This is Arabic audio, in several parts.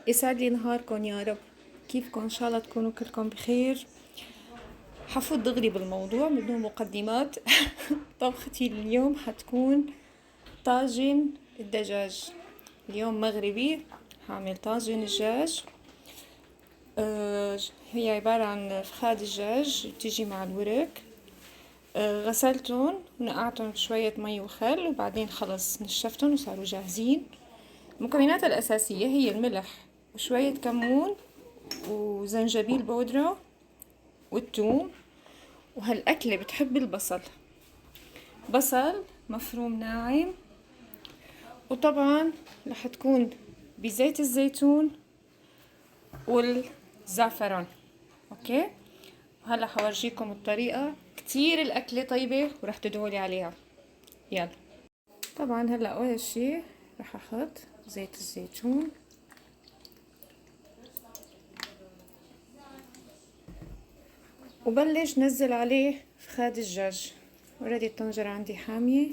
يسعد لي نهاركم يا رب. كيفكم؟ ان شاء الله تكونوا كلكم بخير. حفوت دغري بالموضوع من دون مقدمات. طبختي اليوم حتكون طاجن الدجاج. اليوم مغربي، هعمل طاجن الدجاج. هي عبارة عن فخاد دجاج تيجي مع الورك. غسلتهم ونقعتهم بشوية مي وخل، وبعدين خلص نشفتهم وصاروا جاهزين. المكونات الأساسية هي الملح وشوية كمون وزنجبيل بودرة والثوم. وهالأكلة بتحب البصل، بصل مفروم ناعم، وطبعا رح تكون بزيت الزيتون والزعفران. اوكي، وهلا حورجيكم الطريقة. كتير الأكلة طيبة ورح تدعولي عليها. يلا. طبعا هلا أول شي رح أحط زيت الزيتون، وبلش نزل عليه فخاد الدجاج. اوريدي الطنجرة عندي حامية.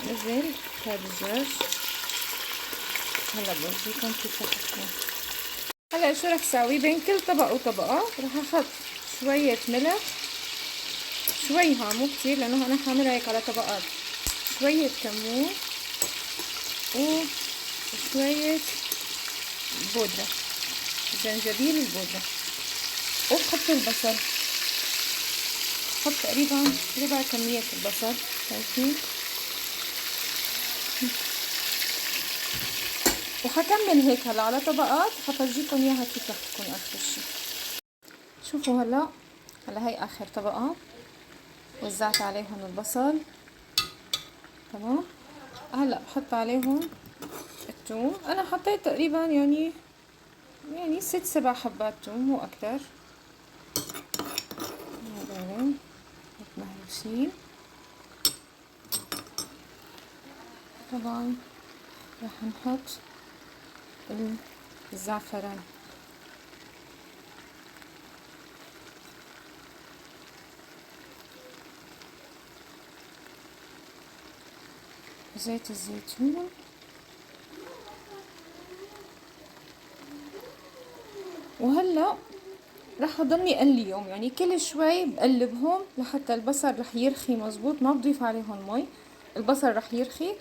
نزل فخاد الدجاج. هلا بورجيكم كيف رح تكون. هلا شو رح ساوي بين كل طبقة وطبقة؟ رح احط شوية ملح، شوي ها مو كتير لانه انا حاملها هيك على طبقات. شوية كمون وشوية بودرة، زنجبيل البودرة. وبحط البصل، بحط تقريبا ربع كمية البصل. شايفين؟ وحكمل هيك هلا على طبقات، حفرجيكم اياها كيف رح تكون اخر شي. شوفوا هلا هي اخر طبقة، وزعت عليهم البصل. تمام. هلا بحط عليهم الثوم. انا حطيت تقريبا يعني 6-7 حبات ثوم، مو اكتر. هذول مهروسين. طبعا رح نحط الزعفران. زيت الزيتون. وهلا رح اضلني اقليهم، يعني كل شوي بقلبهم لحتى البصل رح يرخي مزبوط. ما بضيف عليهم مي، البصل رح يرخي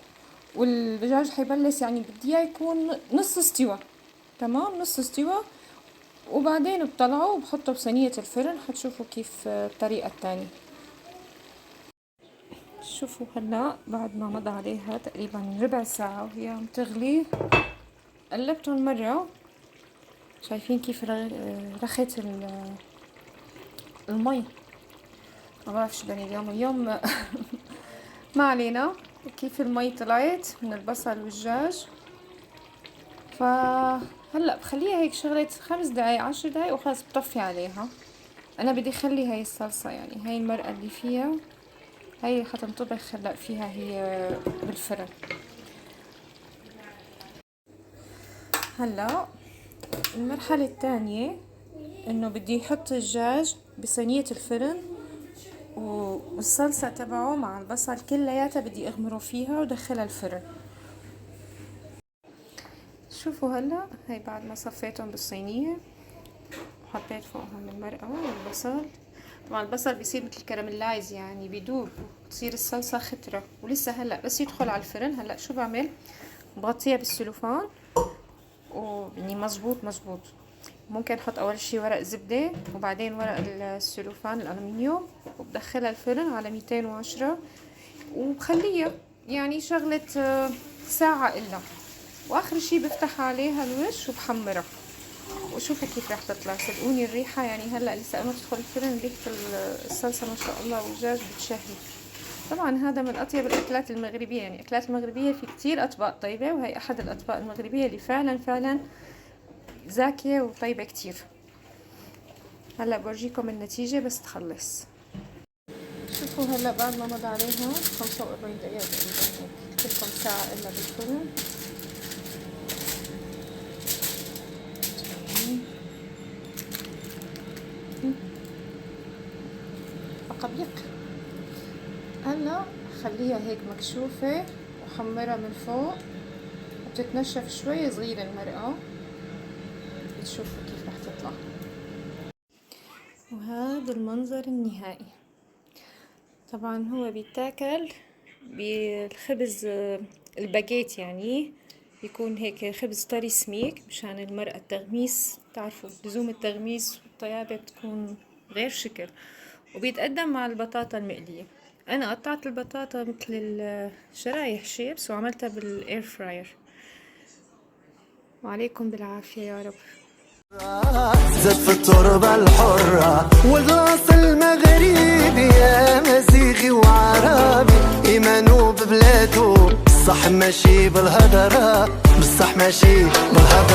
والدجاج حيبلش، يعني بدي اياه يكون نص استوى. تمام، نص استوى. وبعدين بطلعه وبحطه بصينية الفرن. حتشوفوا كيف الطريقة التانية. شوفوا هلا بعد ما مضى عليها تقريبا ربع ساعة وهي عم تغلي، قلبتهم مرة. شايفين كيف رخت المي؟ ما بعرف شو بدني اليوم. ما علينا. كيف المي طلعت من البصل والدجاج. فهلا بخليها هيك شغلة 5 دقايق 10 دقايق وخلاص بطفي عليها. انا بدي اخلي هاي الصلصة، يعني هاي المرقة اللي فيها هاي حتنطبخ هلا فيها هي بالفرن. هلا المرحلة الثانية انه بدي احط الدجاج بصينية الفرن، والصلصة تبعه مع البصل كلياتها بدي اغمره فيها ودخلها الفرن. شوفوا هلا هاي بعد ما صفيتهم بالصينية وحطيت فوقهم المرقة والبصل. طبعا البصل بيصير مثل كراميلايز، يعني بيدوب وتصير الصلصة خضرة. ولسه هلا بس يدخل على الفرن. هلا شو بعمل؟ بغطيها بالسلوفان ويعني مزبوط. ممكن احط اول شي ورق زبدة وبعدين ورق السلوفان الالومنيوم، وبدخلها الفرن على 210 وبخليها يعني شغلة ساعة الا. واخر شي بفتح عليها الوش وبحمرها. وشوفوا كيف راح تطلع. صدقوني الريحة يعني هلا لسه قبل ما تدخل الفرن ريحة الصلصة ما شاء الله والدجاج بتشهي. طبعا هذا من اطيب الاكلات المغربية، يعني الاكلات المغربية في كتير اطباق طيبة، وهي احد الاطباق المغربية اللي فعلا زاكية وطيبة كتير. هلا بورجيكم النتيجة بس تخلص. شوفوا هلا بعد ما مضى عليها 45 دقيقة تقريبا، كلكم ساعة الا بالفرن. فقبيق. هلا خليها هيك مكشوفة وحمرها من فوق بتتنشف شوي صغيرة المرقة، بتشوفوا كيف رح تطلع. وهذا المنظر النهائي. طبعا هو بيتاكل بالخبز الباجيت، يعني يكون هيك خبز طري سميك مشان المرقة التغميس، تعرفوا لزوم التغميس والطيابة بتكون غير شكل. وبيتقدم مع البطاطا المقلية. انا قطعت البطاطا مثل الشرايح شيبس وعملتها بالاير فراير. وعليكم بالعافية يا رب. زاد في التربة الحرة والراس المغربي يا مزيغي وعربي إيمانو ببلادو، بصح ماشي بالهدرة، بصح ماشي بالهدرة.